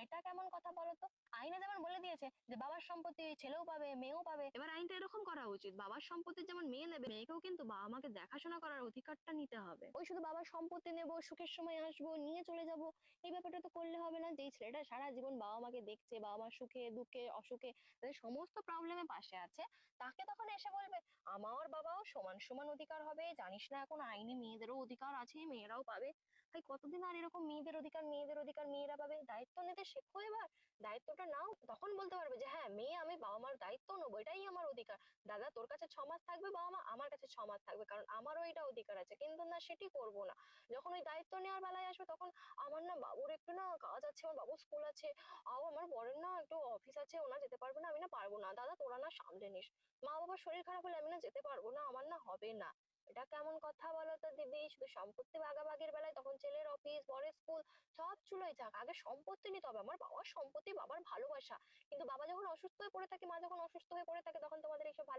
এটা কেমন কথা বলো তো? আইনে যেমন বলে দিয়েছে যে বাবার সম্পত্তি ছেলেও পাবে, মেয়েও পাবে, এবার আইনটা এরকম করা উচিত, বাবার সম্পত্তি যেমন মেয়ে নেবে, মেয়েকেও কিন্তু বাবা মাকে দেখাশোনা করার অধিকারটা নিতে হবে। ওই শুধু বাবার সম্পত্তি নেবো, সুখের সময় আসবো, নিয়ে চলে যাব, এই ব্যাপারটা তো করলে হবে না। যেই ছেলেটা সারা জীবন বাবা মাকে দেখছে, বাবা মার সুখে দুঃখে অসুখে তাদের সমস্ত প্রবলেমে পাশে আছে, তাকে তখন এসে বলবে আমার বাবাও সমান সমান অধিকার হবে, জানিস না এখন আইনে মেয়েদেরও অধিকার আছে, মেয়েরাও পাবে। ভাই কতদিন আর এরকম মেয়েদের অধিকার মেয়েদের অধিকার মেয়েরা পাবে? দায়িত্ব নিতে শেখো এবার, দায়িত্বটা নাও, তখন বলতে পারবে যে হ্যাঁ মেয়ে আমি বাবা মার দায়িত্ব নেবো, এটাই আমার অধিকার। দাদা তোর কাছে 6 মাস থাকবে বাবা মা, আমার কাছে 6 মাস থাকবে, কারণ আমারও এটা অধিকার আছে। কিন্তু না, সেটি করবো না। যখন ওই দায়িত্ব নেওয়ার বেলায় আসবে তখন আমার না বাবুর একটু না কাজ আছে, আমার বাবুর স্কুল আছে, আমার বরের না একটু অফিস আছে, ওনা যেতে পারবে না, আমি না পারবো না, দাদা তোরা না সামলে নিস। মা বাবার শরীর খারাপ হলে আমি না যেতে পারবো না, আমার না হবে না। এটা কেমন কথা বলো তো দিদি? শুধু সম্পত্তি ভাগাভাগির বেলায় তখন ছেলের অফিস বরের স্কুল সব চুলোয় যাক, আগে সম্পত্তি নিতে হবে। আমার বাবার সম্পত্তি, বাবার ভালোবাসা। কিন্তু বাবা যখন অসুস্থ হয়ে পড়ে থাকে, মা যখন অসুস্থ হয়ে পড়ে থাকে, তখন তোমাদের এইসব ভালো